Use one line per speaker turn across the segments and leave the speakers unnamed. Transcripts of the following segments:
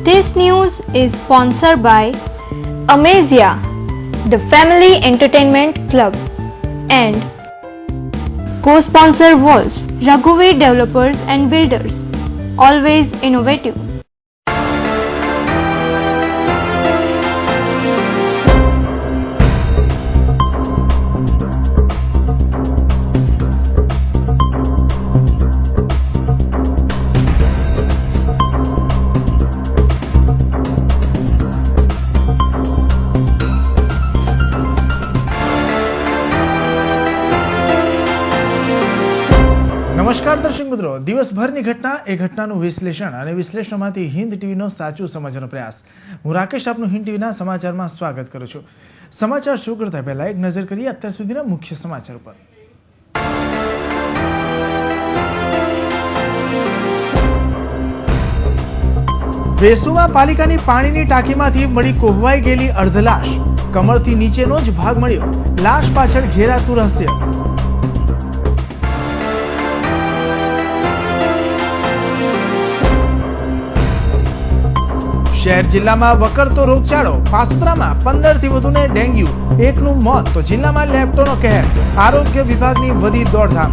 This news is sponsored by Amazia, the Family Entertainment Club, and co-sponsor was Raghuveer Developers and Builders, always innovative.
નમસ્કાર દર્શક મિત્રો, દિવસભરની ઘટના એ ઘટનાનું વિશ્લેષણ અને વિશ્લેષણમાંથી હિન્દ ટીવીનો સાચું સમાચારનો પ્રયાસ. હું રાકેશ આપનું હિન્દ ટીવીના સમાચારમાં સ્વાગત કરું છું. સમાચાર શરૂ કરતા પહેલા એક નજર કરીએ અત્યાર સુધીના મુખ્ય સમાચાર પર. વેસુમાં પાલિકાની પાણીની ટાંકીમાંથી મળી કોહવાઈ ગયેલી અર્ધલાશ. કમરથી નીચેનો જ ભાગ મળ્યો. લાશ પાછળ ઘેરાતું રહસ્ય. શહેર જિલ્લામાં વકરતો રોગચાળો. પાસોદરામાં 15 થી વધુને ડેન્ગ્યુ, એકનું મોત. તો જિલ્લામાં લેપ્ટોનો કહેર. આરોગ્ય વિભાગની વધી દોડધામ.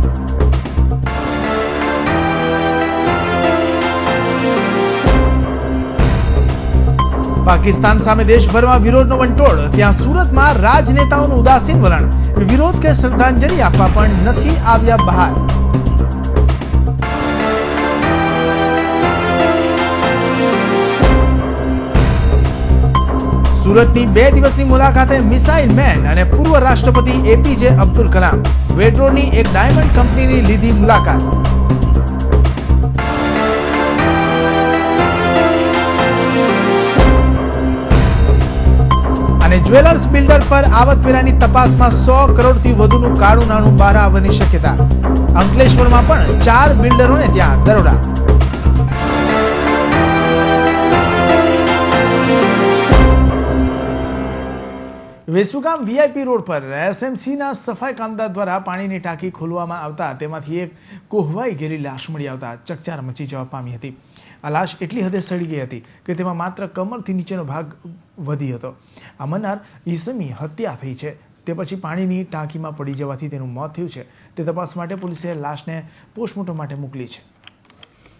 પાકિસ્તાન સામે દેશભરમાં વિરોધનો વંટોળ. ત્યાં સુરતમાં રાજનેતાઓનું ઉદાસીન વલણ. વિરોધ કે શ્રદ્ધાંજલિ આપવા પણ નથી આવ્યા બહાર. સુરતની 2 દિવસની મુલાકાતે મિસાઇલ મેન અને પૂર્વ રાષ્ટ્રપતિ એપીજે અબ્દુલ કલામ. વેડરોની એક ડાયમંડ કંપનીની લીધી મુલાકાત. અને જ્વેલર્સ બિલ્ડર પર આવકવેરાની તપાસમાં 100 કરોડથી વધુનું કાળું નાણું બહાર આવવાની શક્યતા. અંકલેશ્વરમાં પણ 4 બિલ્ડરોને ત્યાં દરોડા. વેસુગામ વીઆઈપી રોડ પર એસએમસીના સફાઈ કામદાર દ્વારા પાણીની ટાંકી ખોલવામાં આવતા તેમાંથી એક કોહવાઈ ગયેલી લાશ મળી આવતા ચકચાર મચી જવા પામી હતી. આ લાશ એટલી હદે સડી ગઈ હતી કે તેમાં માત્ર કમરથી નીચેનો ભાગ વધી હતો. આ મનાર ઈસમી હત્યા થઈ છે. તે પછી પાણીની ટાંકીમાં પડી જવાથી તેનું મોત થયું છે. તે તપાસ માટે પોલીસે લાશને પોસ્ટમોર્ટમ માટે મોકલી છે.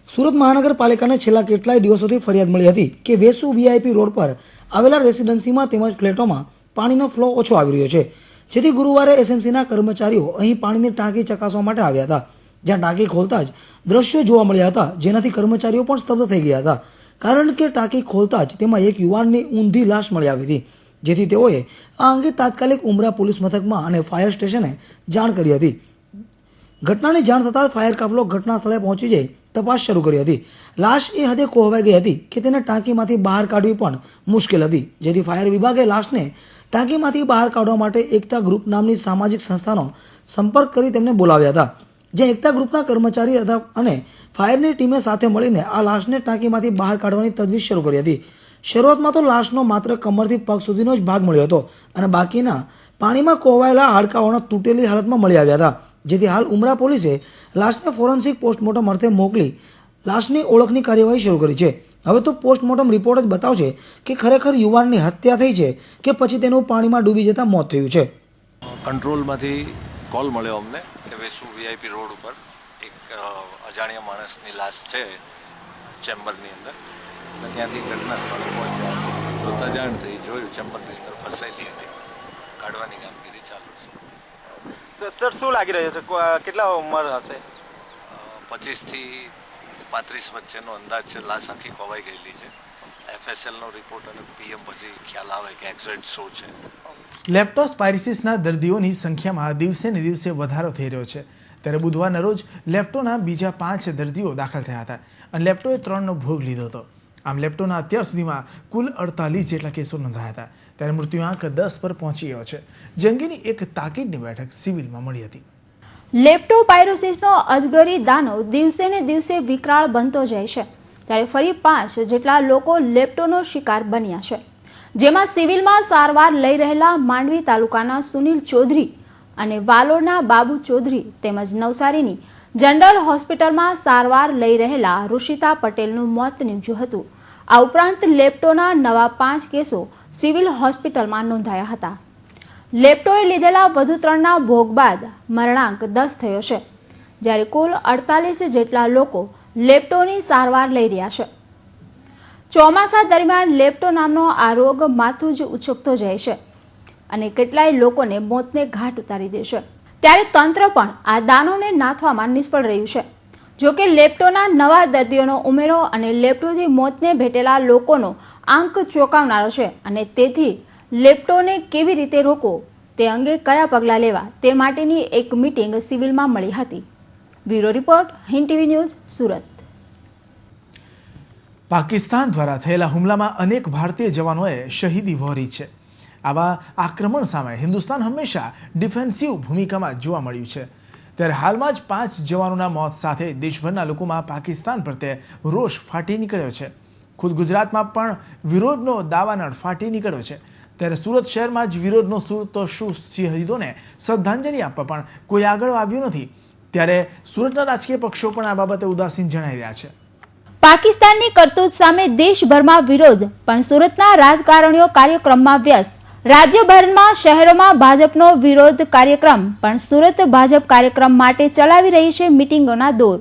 સુરત મહાનગરપાલિકાને છેલ્લા કેટલાય દિવસોથી ફરિયાદ મળી હતી કે વેસુ વીઆઈપી રોડ પર આવેલા રેસિડેન્સીમાં તેમજ ફ્લેટોમાં પાણીનો ફ્લો ઓછો આવી રહ્યો છે, જેથી ગુરુવારે એસએમસીના કર્મચારીઓ અહીં પાણીની ટાંકી ચકાસવા માટે આવ્યા હતા. જ્યાં ટાંકી ખોલતા જ દ્રશ્યો જોવા મળ્યા હતા, જેનાથી કર્મચારીઓ પણ સ્તબ્ધ થઈ ગયા હતા. કારણ કે ટાંકી ખોલતા જ તેમાં એક યુવાનની ઊંધી લાશ મળી આવી હતી, જેથી તેઓએ આ અંગે તાત્કાલિક ઉમરા પોલીસ મથકમાં અને ફાયર સ્ટેશને જાણ કરી હતી. ઘટનાની જાણ થતાં ફાયર કાફલો ઘટના સ્થળે પહોંચી જઈ તપાસ શરૂ કરી હતી. લાશ એ હદે કોહવાઈ ગઈ હતી કે તેને ટાંકીમાંથી બહાર કાઢવી પણ મુશ્કેલ હતી, જેથી ફાયર વિભાગે લાશને ટાંકીમાંથી બહાર કાઢવા માટે એકતા ગ્રુપ નામની સામાજિક સંસ્થાનો સંપર્ક કરી તેમને બોલાવ્યા હતા. જે એકતા ગ્રુપના કર્મચારી હતા અને ફાયરની ટીમે સાથે મળીને આ લાશને ટાંકીમાંથી બહાર કાઢવાની તજવીજ શરૂ કરી હતી. શરૂઆતમાં તો લાશનો માત્ર કમરથી પગ સુધીનો જ ભાગ મળ્યો હતો અને બાકીના પાણીમાં કોહવાયેલા હાડકાઓના તૂટેલી હાલતમાં મળી આવ્યા હતા. જેથી હાલ ઉમરા પોલીસે લાશને ફોરેન્સિક પોસ્ટમોર્ટમ અર્થે મોકલી લાશની ઓળખની કાર્યવાહી શરૂ કરી છે. હવે તો પોસ્ટમોર્ટમ રિપોર્ટ જ બતાવશે કે ખરેખર યુવાનની હત્યા થઈ છે કે પછી તેનું પાણીમાં ડૂબી જતા મોત થયું છે.
કંટ્રોલમાંથી કોલ મળ્યો અમને કે વેસુ વીઆઈપી રોડ ઉપર એક અજાણ્યા માણસની લાશ છે ચેમ્બરની અંદર, અને ત્યાંથી ઘટના સ્થળે પહોંચ્યા. જોતા જાણ થઈ, જોયું ચેમ્બરની અંદર ફસાયેલી હતી. કાઢવાની કામગીરી ચાલુ છે.
સર, શું લાગી રહ્યું છે? કેટલા ઉંમર હશે?
25 થી 35 વચ્ચેનો અંદાજ છે. લાશ આખી ખોવાઈ ગયેલી છે. એફએસએલનો રિપોર્ટ અને પીએમ પછી ખ્યાલ આવે કે એક્ઝેક્ટ શું છે.
લેપ્ટોસ્પાયરિસિસના દર્દીઓની સંખ્યામાં દિવસે ને દિવસે વધારો થઈ રહ્યો છે. ત્યારે બુધવારના રોજ લેપ્ટોના બીજા 5 દર્દીઓ દાખલ થયા હતા અને લેપ્ટોએ 3નો ભોગ લીધો હતો. આમ લેપ્ટોના અત્યાર સુધીમાં કુલ 48 જેટલા કેસો નોંધાયા હતા. ત્યારે મૃત્યુઆંક 10 પર પહોંચી ગયો છે. જે અંગેની એક તાકીદની બેઠક સિવિલમાં મળી હતી.
લેપ્ટોપાયરોસિસનો અજગરી દાનવ દિવસે ને દિવસે વિકરાળ બનતો જાય છે. ત્યારે ફરી 5 જેટલા લોકો લેપ્ટોનો શિકાર બન્યા છે, જેમાં સિવિલમાં સારવાર લઈ રહેલા માંડવી તાલુકાના સુનિલ ચૌધરી અને વાલોડના બાબુ ચૌધરી તેમજ નવસારીની જનરલ હોસ્પિટલમાં સારવાર લઈ રહેલા ઋષિતા પટેલનું મોત નીપજ્યું હતું. આ ઉપરાંત લેપ્ટોના નવા 5 કેસો સિવિલ હોસ્પિટલમાં નોંધાયા હતા. લેપ્ટોએ લીધેલા વધુ 3ના ભોગ બાદ મરણાંક 10 થયો છે, જ્યારે કુલ 48 જેટલા લોકો લેપ્ટોની સારવાર લઈ રહ્યા છે. ચોમાસા દરમિયાન લેપ્ટો નામનો આ રોગ માથું જ ઉછકતો જાય છે અને કેટલાય લોકોને મોતને ઘાટ ઉતારી દે છે. ત્યારે તંત્ર પણ આ દાનોને નાથવામાં નિષ્ફળ રહ્યું છે. જોકે લેપ્ટોના નવા દર્દીઓનો ઉમેરો અને લેપ્ટોથી મોતને ભેટેલા લોકોનો આંક ચોંકાવનારો છે અને તેથી લેપ્ટોને કેવી રીતે રોકવો તે અંગે કયા પગલાં લેવા તે માટેની એક મીટિંગ સિવિલમાં મળી હતી. Bureau report, Hind TV news, Surat.
Pakistan દ્વારા થયેલા હુમલામાં અનેક ભારતીય જવાનોએ શહીદી વહોરી છે. આવા આક્રમણ સામે હિન્દુસ્તાન હંમેશા ડિફેન્સિવ ભૂમિકામાં જોવા મળ્યું છે. ત્યારે હાલમાં જ 5 જવાનોના મોત સાથે દેશભરના લોકોમાં પાકિસ્તાન પ્રત્યે રોષ ફાટી નીકળ્યો છે. ખુદ ગુજરાતમાં પણ વિરોધનો દાવાનળ ફાટી નીકળ્યો છે. ત્યારે સુરત શહેરમાં જ વિરોધનો સૂર તો શું શહીદોને શ્રદ્ધાંજલિ આપવા પણ કોઈ આગળ આવ્યું નથી. ત્યારે સુરતના રાજકીય પક્ષો પણ આ બાબતે ઉદાસીન જણાઈ રહ્યા છે.
પાકિસ્તાનની કરતૂત સામે દેશભરમાં વિરોધ, પણ સુરતના રાજકારણીઓ કાર્યક્રમમાં વ્યસ્ત. રાજ્યભરમાં શહેરોમાં ભાજપનો વિરોધ કાર્યક્રમ, પણ સુરત ભાજપ કાર્યક્રમ માટે ચલાવી રહી છે મીટિંગોના દોર.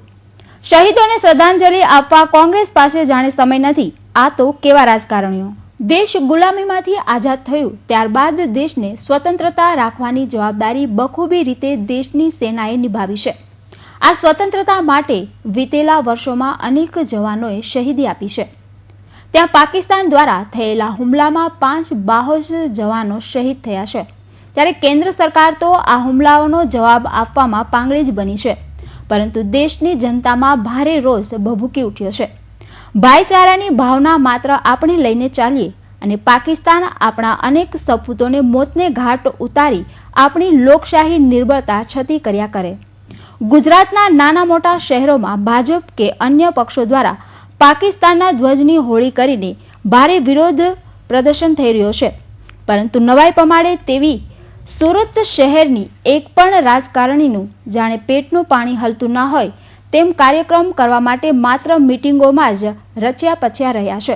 શહીદોને શ્રદ્ધાંજલિ આપવા કોંગ્રેસ પાસે જાણે સમય નથી. આ તો કેવા રાજકારણીઓ! દેશ ગુલામીમાંથી આઝાદ થયું ત્યારબાદ દેશને સ્વતંત્રતા રાખવાની જવાબદારી બખૂબી રીતે દેશની સેનાએ નિભાવી છે. આ સ્વતંત્રતા માટે વીતેલા વર્ષોમાં અનેક જવાનોએ શહીદી આપી છે. ત્યાં પાકિસ્તાન દ્વારા થયેલા હુમલામાં 5 બાહોશ જવાનો શહીદ થયા છે. ત્યારે કેન્દ્ર સરકાર તો આ હુમલાઓનો જવાબ આપવામાં પાંગળી જ બની છે, પરંતુ દેશની જનતામાં ભારે રોષ ભભૂકી ઉઠ્યો છે. ભાઈચારાની ભાવના માત્ર આપણે લઈને ચાલીએ અને પાકિસ્તાન આપણા અનેક સપૂતોને મોતને ઘાટ ઉતારી આપણી લોકશાહી નિર્બળતા છતી કર્યા કરે. ગુજરાતના નાના મોટા શહેરોમાં ભાજપ કે અન્ય પક્ષો દ્વારા પાકિસ્તાનના ધ્વજની હોળી કરીને ભારે વિરોધ પ્રદર્શન થઈ રહ્યો છે. પરંતુ નવાઈ પમાડે તેવી સુરત શહેરની એક પણ રાજકારણીનું જાણે પેટનું પાણી હલતું ના હોય તેમ કાર્યક્રમ કરવા માટે માત્ર મીટિંગોમાં જ રચ્યા પચ્યા રહ્યા છે.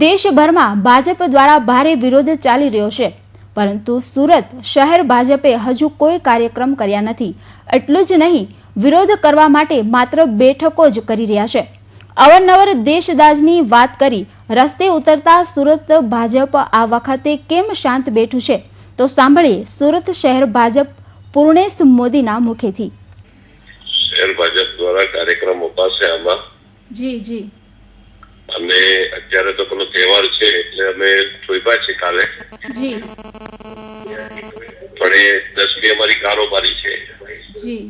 દેશભરમાં ભાજપ દ્વારા ભારે વિરોધ ચાલી રહ્યો છે, પરંતુ સુરત શહેર ભાજપે હજુ કોઈ કાર્યક્રમ કર્યા નથી. એટલું જ નહીં, વિરોધ કરવા માટે માત્ર બેઠકો જ કરી રહ્યા છે. અવારનવાર દેશદાજની વાત કરી રસ્તે ઉતરતા સુરત ભાજપ આ વખતે કેમ શાંત બેઠું છે, તો સાંભળીએ સુરત શહેર ભાજપ પૂર્ણેશ મોદીના મુખેથી.
શહેર ભાજપ દ્વારા કાર્યક્રમ અપાશે આમાં.
જી.
અને અત્યારે તો પેલો તહેવાર છે એટલે અમે થોઈપા છે કાલે.
જી.
પણ એ 10મી અમારી કારોબારી છે.
જી.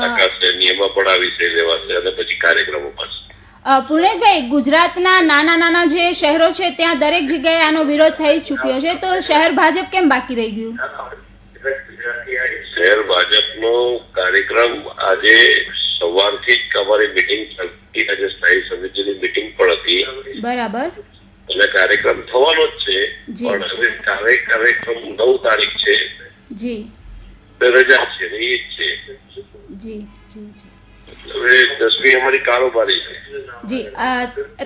આકાશે નિયમો પણ આ વિષય લેવાશે અને પછી કાર્યક્રમ અપાશે.
પૂર્ણેશભાઈ, ગુજરાતના નાના જે શહેરો છે ત્યાં દરેક જગ્યાએ આનો વિરોધ થઈ ચૂક્યો છે, તો શહેર ભાજપ કેમ બાકી રહી ગયું?
શહેર ભાજપનો કાર્યક્રમ આજે સવારથી જ અમારી મિટિંગ ચાલતી, આજે સ્થાયી સમિતિની મિટિંગ પણ હતી.
બરાબર.
એટલે કાર્યક્રમ થવાનો જ છે, પણ હવે કાર્યક્રમ 9 તારીખ છે.
જી.
રજા છે ને એ જ છે.
જી.
હવે 10મી અમારી કારોબારી છે.
જી.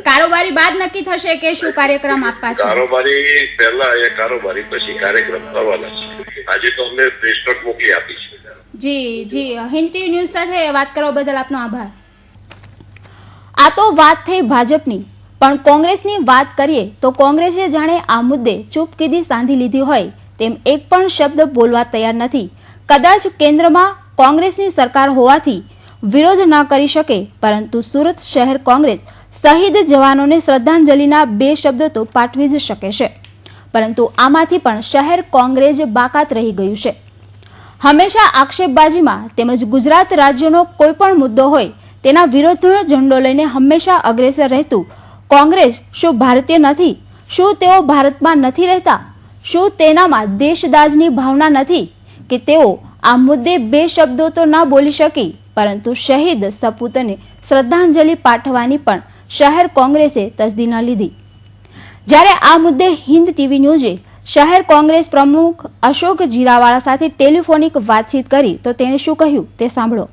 કારોબારી બાદ નક્કી થશે કે શું કાર્યક્રમ આપવા છે?
કારોબારી પહેલા એ કારોબારી પછી કાર્યક્રમ કરવાના છે. આજે તો અમને પ્રેસ નોટ મોકલી આપી છે.
જી. હિન્દ ટીવી ન્યૂઝ સાથે વાત કરવા બદલ આપનો આભાર. આ તો વાત થઈ ભાજપની, પણ કોંગ્રેસની વાત કરીએ તો કોંગ્રેસે જાણે આ મુદ્દે ચૂપકીદી સાંધી લીધી હોય તેમ એક પણ શબ્દ બોલવા તૈયાર નથી. કદાચ કેન્દ્રમાં કોંગ્રેસની સરકાર હોવાથી વિરોધ ન કરી શકે, પરંતુ સુરત શહેર કોંગ્રેસ શહીદ જવાનોને શ્રદ્ધાંજલિના 2 શબ્દો તો પાઠવી જ શકે છે, પરંતુ આમાંથી પણ શહેર કોંગ્રેસ બાકાત રહી ગયું છે. હંમેશા આક્ષેપબાજીમાં તેમજ ગુજરાત રાજ્યનો કોઈ પણ મુદ્દો હોય તેના વિરોધનો ઝંડો લઈને હંમેશા અગ્રેસર રહેતું કોંગ્રેસ શું ભારતીય નથી? શું તેઓ ભારતમાં નથી રહેતા? શું તેનામાં દેશદાજની ભાવના નથી કે તેઓ આ મુદ્દે 2 શબ્દો તો ન બોલી શકી, પરંતુ શહીદ સપૂતને શ્રદ્ધાંજલિ પાઠવવાની પણ શહેર કોંગ્રેસે તસદી ન લીધી. જ્યારે આ મુદ્દે હિન્દ ટીવી ન્યૂઝે શહેર કોંગ્રેસ પ્રમુખ અશોક જીરાવાળા સાથે ટેલિફોનિક વાતચીત કરી તો તેણે શું કહ્યું તે સાંભળો.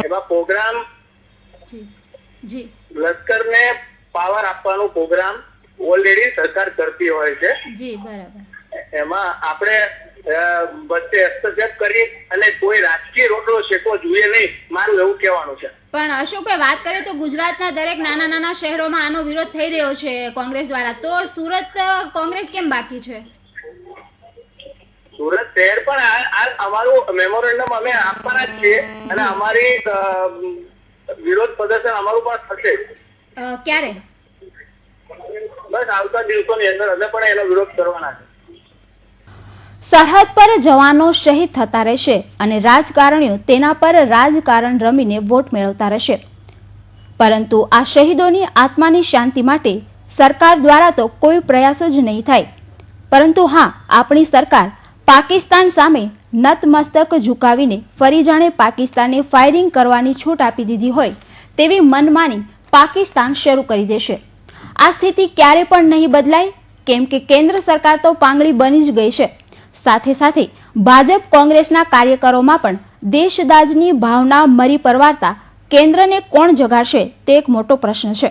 એમાં પ્રોગ્રામ લશ્કરને પાવર આપવાનો પ્રોગ્રામ ઓલરેડી સરકાર કરતી હોય છે.
જી બરાબર.
એમાં આપણે વચ્ચે હસ્તક્ષેપ કરી અને કોઈ રાજકીય રોટલો શેકવો જોઈએ નહીં, મારું એવું કહેવાનું છે.
પણ અશોકભાઈ, વાત કરીએ તો ગુજરાતના દરેક નાના નાના શહેરોમાં આનો વિરોધ થઈ રહ્યો છે કોંગ્રેસ દ્વારા, તો સુરત કોંગ્રેસ કેમ બાકી છે?
સુરત શહેર પણ આ અમારું મેમોરેન્ડમ અમે આપવાના જ છીએ અને અમારી વિરોધ પ્રદર્શન અમારું પણ થશે.
ક્યારે?
બસ આવતા દિવસોની અંદર અમે પણ એનો વિરોધ કરવાના છે.
સરહદ પર જવાનો શહીદ થતા રહેશે અને રાજકારણીઓ તેના પર રાજકારણ રમીને વોટ મેળવતા રહેશે, પરંતુ આ શહીદોની આત્માની શાંતિ માટે સરકાર દ્વારા તો કોઈ પ્રયાસો જ નહીં થાય. પરંતુ હા, આપણી સરકાર પાકિસ્તાન સામે નતમસ્તક ઝુકાવીને ફરી જાણે પાકિસ્તાનને ફાયરિંગ કરવાની છૂટ આપી દીધી હોય તેવી મનમાની પાકિસ્તાન શરૂ કરી દેશે. આ સ્થિતિ ક્યારે પણ નહીં બદલાય, કેમ કે કેન્દ્ર સરકાર તો પાંગળી બની જ ગઈ છે. સાથે સાથે ભાજપ કોંગ્રેસના કાર્યકરોમાં પણ દેશદાજની ભાવના મરી પરવારતા કેન્દ્રને કોણ જગાડશે તે એક મોટો પ્રશ્ન છે.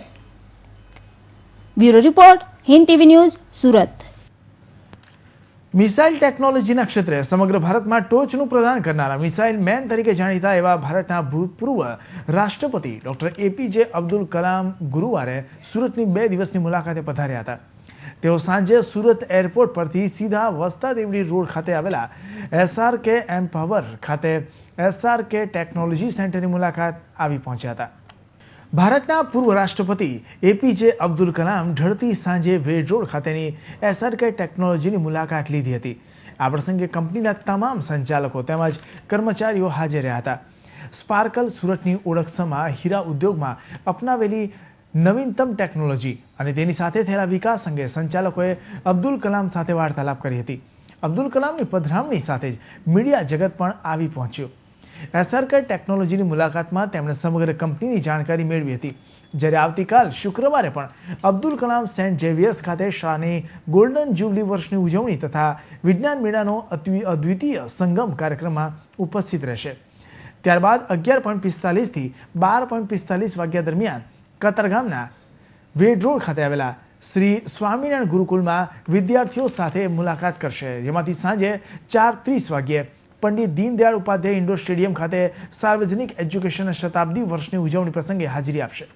Bureau report, Hind TV news, Surat.
Missile ટેકનોલોજીના ક્ષેત્રે સમગ્ર ભારતમાં ટોચનું પ્રદાન કરનારા મિસાઇલ મેન તરીકે જાણીતા એવા ભારતના ભૂતપૂર્વ રાષ્ટ્રપતિ ડોક્ટર એપીજે અબ્દુલ કલામ ગુરુવારે સુરતની 2 દિવસની મુલાકાતે પધાર્યા હતા. તેઓ સાંજે સુરત એરપોર્ટ પરથી સીધા વસ્તા દેવડી રોડ ખાતે આવેલા SRK એમ્પાવર ખાતે SRK ટેકનોલોજી સેન્ટરની મુલાકાત આવી પહોંચ્યા હતા. ભારતના પૂર્વ રાષ્ટ્રપતિ એપીજે અબ્દુલ કલામ ઢળતી સાંજે વેડ રોડ ખાતેની SRK ટેકનોલોજીની મુલાકાત લીધી હતી. આ પ્રસંગે કંપનીના તમામ સંચાલકો તેમજ કર્મચારીઓ હાજર રહ્યા હતા. સ્પાર્કલ સુરતની ઓળખસમા હીરા ઉદ્યોગમાં અપનાવેલી નવીનતમ ટેકનોલોજી અને તેની સાથે થયેલા વિકાસ અંગે સંચાલકોએ અબ્દુલ કલામ સાથે વાર્તાલાપ કરી હતી. અબ્દુલ કલામની પધરામણી સાથે જ મીડિયા જગત પણ આવી પહોંચ્યું. SRK ટેકનોલોજીની મુલાકાતમાં તેમણે સમગ્ર કંપનીની જાણકારી મેળવી હતી. જ્યારે આવતીકાલ શુક્રવારે પણ અબ્દુલ કલામ સેન્ટ ઝેવિયર્સ ખાતે શાળાની ગોલ્ડન જ્યુબલી વર્ષની ઉજવણી તથા વિજ્ઞાન મેળાનો અદ્વિતીય સંગમ કાર્યક્રમમાં ઉપસ્થિત રહેશે. ત્યારબાદ 11:45 થી 12:45 વાગ્યા દરમિયાન કતારગામના વેડ રોડ ખાતે આવેલા શ્રી સ્વામિનારાયણ ગુરુકુલમાં વિદ્યાર્થીઓ સાથે મુલાકાત કરશે, જેમાંથી સાંજે 4:30 વાગ્યે પંડિત દીનદયાળ ઉપાધ્યાય ઇન્ડોર સ્ટેડિયમ ખાતે સાર્વજનિક એજ્યુકેશનના શતાબ્દી વર્ષની ઉજવણી પ્રસંગે હાજરી આપશે.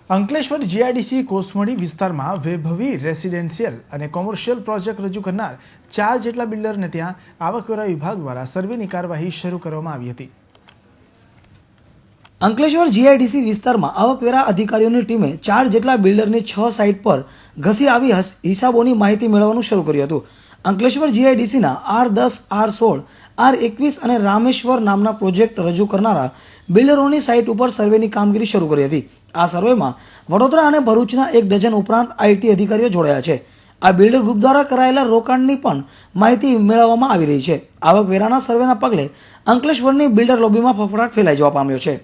અંકલેશ્વર GIDC કોસમડી વિસ્તારમાં વૈભવી રેસિડેન્શિયલ અને કોમર્શિયલ પ્રોજેક્ટ રજૂ કરનાર 4 જેટલા બિલ્ડરને ત્યાં આવકવેરા વિભાગ દ્વારા સર્વેની કાર્યવાહી શરૂ કરવામાં આવી હતી.
અંકલેશ્વર GIDC વિસ્તારમાં આવકવેરા અધિકારીઓની ટીમે 4 જેટલા બિલ્ડરની 6 સાઇટ પર ઘસી આવી હિસાબોની માહિતી મેળવવાનું શરૂ કર્યું હતું. અંકલેશ્વર GIDCના R10, R16, R21 અને રામેશ્વર નામના પ્રોજેક્ટ રજૂ કરનારા બિલ્ડરોની સાઇટ ઉપર સર્વેની કામગીરી શરૂ કરી હતી. આ સર્વેમાં વડોદરા અને ભરૂચના 1 ડઝન ઉપરાંત IT અધિકારીઓ જોડાયા છે. આ બિલ્ડર ગ્રુપ દ્વારા કરાયેલા રોકાણની પણ માહિતી મેળવવામાં આવી રહી છે. આવકવેરાના સર્વેના પગલે અંકલેશ્વરની બિલ્ડર લોબીમાં ફફડાટ ફેલાઈ જવા પામ્યો છે.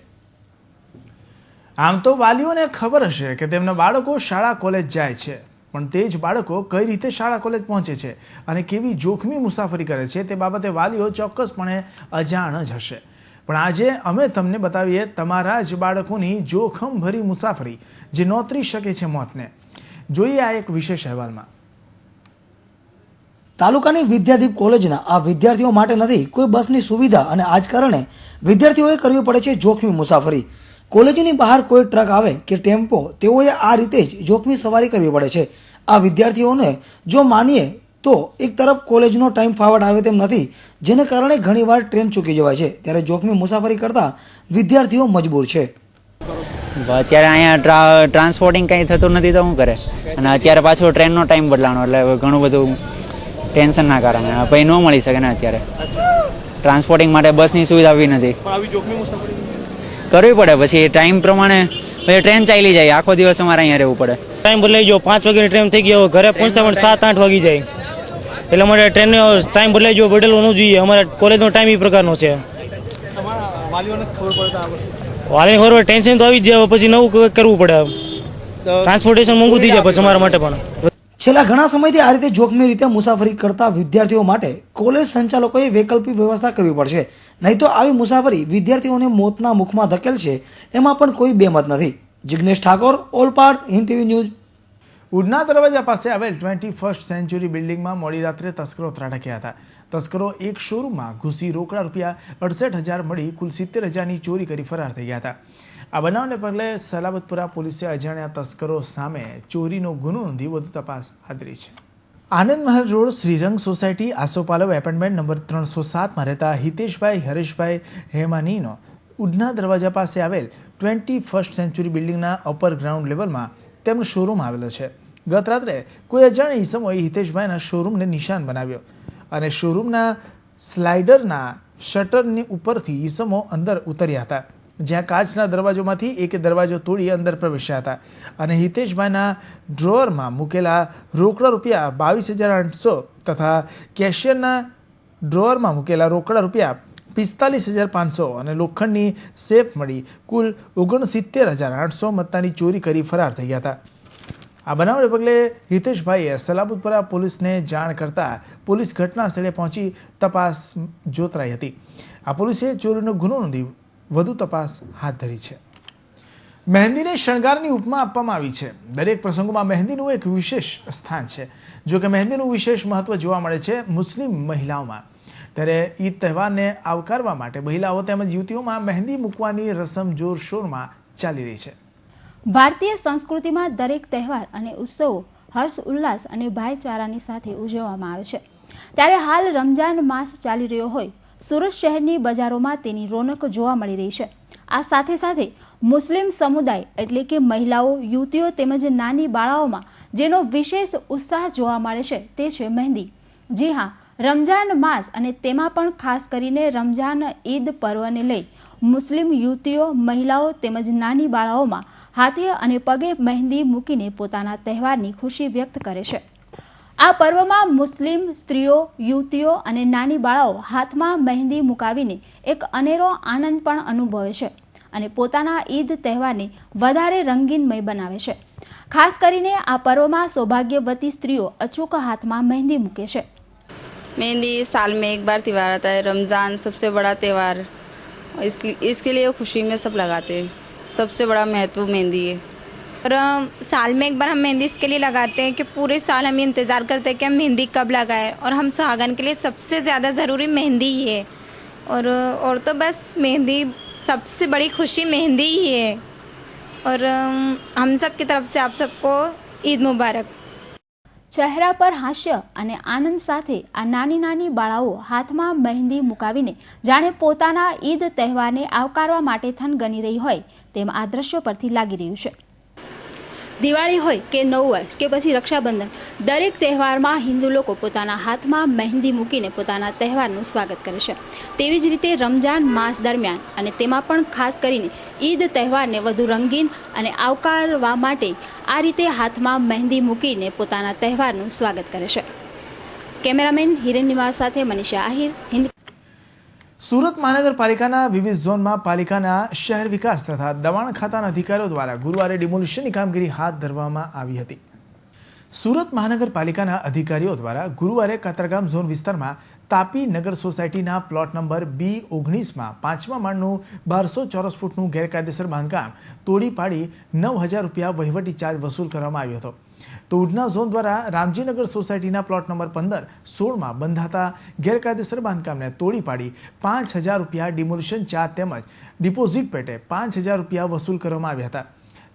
આમ તો વાલીઓને ખબર હશે કે તેમના બાળકો શાળા કોલેજ જાય છે, પણ તે જ બાળકો કઈ રીતે શાળા કોલેજ પહોંચે છે અને કેવી જોખમી મુસાફરી કરે છે તે બાબતે વાલીઓ ચોક્કસપણે અજાણ જ હશે. પણ આજે અમે તમને બતાવીએ તમારા જ બાળકોની જોખમભરી મુસાફરી જે નોતરી શકે છે મોતને. જોઈએ આ એક વિશેષ અહેવાલમાં.
તાલુકાની વિદ્યાદીપ કોલેજના આ વિદ્યાર્થીઓ માટે નથી કોઈ બસની સુવિધા અને આ જ કારણે વિદ્યાર્થીઓએ કરવી પડે છે જોખમી મુસાફરી. કોલેજની બહાર કોઈ ટ્રક આવે કે ટેમ્પો, તેઓએ આ રીતે જ જોખમી સવારી કરવી પડે છે. આ વિદ્યાર્થીઓને જો માનીએ તો એક તરફ કોલેજનો ટાઈમ ફાવટ આવે તેમ નથી, જેને કારણે ઘણીવાર ટ્રેન ચૂકી જવાય છે, ત્યારે જોખમી મુસાફરી કરતા વિદ્યાર્થીઓ મજબૂર છે.
અત્યારે અહીંયા ટ્રાન્સપોર્ટિંગ કંઈ થતું નથી તો શું કરે, અને અત્યારે પાછો ટ્રેનનો ટાઈમ બદલાવાનો એટલે ઘણું બધું ટેન્શનના કારણે પછી ન મળી શકે ને. અત્યારે ટ્રાન્સપોર્ટિંગ માટે બસની સુવિધા બી નથી, કરવી પડે. પછી ટાઈમ પ્રમાણે પછી ટ્રેન ચાલી જાય, આખો દિવસ અમારે અહીંયા રહેવું પડે.
ટાઈમ બદલાઈ ગયો, 5 વાગ્યાની ટ્રેન થઈ ગઈ, ઘરે પહોંચતા પણ 7-8 વાગી જાય, એટલે અમારે ટ્રેનનો ટાઈમ બદલાઈ ગયો, બદલવો ન જોઈએ. અમારે કોલેજનો ટાઈમ એ પ્રકારનો છે. વાલીઓને ખબર પડે, ટેન્શન તો આવી જ જાય, પછી નવું કરવું પડે. ટ્રાન્સપોર્ટેશન મોંઘું થઈ જાય પછી અમારા માટે પણ.
છેલ્લા ઘણા સમયથી આ રીતે જોખમી રીતે મુસાફરી કરતા વિદ્યાર્થીઓ માટે કોલેજ સંચાલકોએ વૈકલ્પિક વ્યવસ્થા કરવી પડશે, નહીં તો આવી મુસાફરી વિદ્યાર્થીઓને મોતના મુખમાં ધકેલશે, એમાં પણ કોઈ બેમત નથી. Jignesh Thakor, Olpad, Hind TV news.
ઉડના દરવાજા પાસે આવેલ 21st સેન્ચુરી બિલ્ડિંગમાં મોડી રાત્રે તસ્કરો ત્રાટક્યા હતા. તસ્કરો એક શોરૂમમાં ઘૂસી રોકડા રૂપિયા 68,000 મળી કુલ 70,000ની ચોરી કરી ફરાર થઈ ગયા હતા. આ બનાવને પગલે સલાબતપુરા પોલીસે અજાણ્યા તસ્કરો સામે ચોરીનો ગુનો નોંધી વધુ તપાસ હાથ ધરી છે. આનંદ મહલ રોડ શ્રીરંગ સોસાયટી આસોપાલવ એપાર્ટમેન્ટ નંબર 307માં રહેતા હિતેશભાઈ હરેશભાઈ હેમાનીનો ઉડના દરવાજા પાસે આવેલ 21st સેન્ચુરી બિલ્ડિંગના અપર ગ્રાઉન્ડ લેવલમાં તેમનો શોરૂમ આવેલો છે. ગત રાત્રે કોઈ અજાણ્યા ઈસમોએ હિતેશભાઈના શોરૂમને નિશાન બનાવ્યો અને શોરૂમના સ્લાઇડરના શટરની ઉપરથી ઈસમો અંદર ઉતર્યા હતા, જ્યાં કાચના દરવાજોમાંથી એક દરવાજો તોડી અંદર પ્રવેશ્યા હતા અને હિતેશભાઈના ડ્રોઅરમાં મૂકેલા રોકડા રૂપિયા 22,800 તથા કેશિયરના ડ્રોઅરમાં મૂકેલા રોકડા રૂપિયા 45,500 અને લોખંડની સેફ મળી કુલ 69,800 મત્તાની ચોરી કરી ફરાર થઈ ગયા હતા. આ બનાવને પગલે હિતેશભાઈએ સલાબતપુરા પોલીસને જાણ કરતા પોલીસ ઘટના સ્થળે પહોંચી તપાસ જોતરાઈ હતી. આ પોલીસે ચોરીનો ગુનો નોંધી વધુ તપાસ હાથ ધરી છે. મહેંદીને શણગારની ઉપમા આપવામાં આવી છે. દરેક પ્રસંગોમાં મહેંદીનું એક વિશેષ સ્થાન છે. જો કે મહેંદીનું વિશેષ મહત્વ જોવા મળે છે મુસ્લિમ મહિલાઓમાં. ત્યારે ઈદ તહેવારને આવકારવા માટે મહિલાઓ તેમજ યુવતીઓમાં મહેંદી મૂકવાની રસમ જોરશોરમાં ચાલી રહી છે.
ભારતીય સંસ્કૃતિમાં દરેક તહેવાર અને ઉત્સવો હર્ષ ઉલ્લાસ અને ભાઈચારાની સાથે ઉજવવામાં આવે છે. ત્યારે હાલ રમજાન માસ ચાલી રહ્યો હોય સુરત શહેરની બજારોમાં તેની રોનક જોવા મળી રહી છે. આ સાથે સાથે મુસ્લિમ સમુદાય એટલે કે મહિલાઓ, યુવતીઓ તેમજ નાની બાળાઓમાં જેનો વિશેષ ઉત્સાહ જોવા મળે છે તે છે મહેંદી. જી હા, રમજાન માસ અને તેમાં પણ ખાસ કરીને રમજાન ઈદ પર્વને લઈ મુસ્લિમ યુવતીઓ, મહિલાઓ તેમજ નાની બાળાઓમાં હાથે અને પગે મહેંદી મૂકીને પોતાના તહેવારની ખુશી વ્યક્ત કરે છે. આ પર્વમાં મુસ્લિમ સ્ત્રીઓ, યુવતીઓ અને નાની બાળાઓ હાથમાં મહેંદી મુકાવીને એક અનેરો આનંદ પણ અનુભવે છે અને પોતાના ઈદ તહેવારને વધારે રંગીનમય બનાવે છે. ખાસ કરીને આ પર્વમાં સૌભાગ્યવતી સ્ત્રીઓ અચૂક હાથમાં મહેંદી મૂકે છે.
मेहंदी साल में एक बार त्यौहार आता है, रमज़ान सबसे बड़ा त्यौहार, इसके लिए खुशी में सब लगाते हैं. सबसे बड़ा महत्व मेहंदी है
और साल में एक बार हम मेहंदी इसके लिए लगाते हैं कि पूरे साल हम इंतज़ार करते हैं कि हम मेहंदी कब लगाएं और हम सुहागन के लिए सबसे ज़्यादा ज़रूरी मेहंदी ही है और तो बस मेहंदी सबसे बड़ी खुशी मेहंदी ही है और हम सब की तरफ से आप सबको ईद मुबारक.
ચહેરા પર હાસ્ય અને આનંદ સાથે આ નાની નાની બાળાઓ હાથમાં મહેંદી મુકાવીને જાણે પોતાના ઈદ તહેવારને આવકારવા માટે થનગની રહી હોય તેમ આ દ્રશ્યો પરથી લાગી રહ્યું છે. દિવાળી હોય કે નવું વર્ષ કે પછી રક્ષાબંધન, દરેક તહેવારમાં હિન્દુ લોકો પોતાના હાથમાં મહેંદી મૂકીને પોતાના તહેવારનું સ્વાગત કરે છે. તેવી જ રીતે રમજાન માસ દરમિયાન અને તેમાં પણ ખાસ કરીને ઈદ તહેવારને વધુ રંગીન અને આવકારવા માટે આ રીતે હાથમાં મહેંદી મૂકીને પોતાના તહેવારનું સ્વાગત કરે છે. કેમેરામેન હિરેન નિવાસ સાથે મનીષા આહિર, હિન્દ.
સુરત મહાનગરપાલિકાના વિવિધ ઝોનમાં પાલિકાના શહેર વિકાસ તથા દબાણ ખાતાના અધિકારીઓ દ્વારા ગુરુવારે ડિમોલિશનની કામગીરી હાથ ધરવામાં આવી હતી. સુરત મહાનગરપાલિકાના અધિકારીઓ દ્વારા ગુરુવારે કતારગામ ઝોન વિસ્તારમાં તાપી નગર સોસાયટીના પ્લોટ નંબર B19માં 5મા માળનું 1200 ચોરસ ફૂટનું ગેરકાયદેસર બાંધકામ તોડી પાડી 9,000 રૂપિયા વહીવટી ચાર્જ વસૂલ કરવામાં આવ્યો હતો. તો ઉધના ઝોન દ્વારા રામજીનગર સોસાયટીના પ્લોટ નંબર 15-16માં બંધાતા ગેરકાયદેસર બાંધકામને તોડી પાડી 5,000 રૂપિયા ડિમોલિશન ચાર્જ તેમજ ડિપોઝિટ પેટે 5,000 રૂપિયા વસૂલ કરવામાં આવ્યા હતા.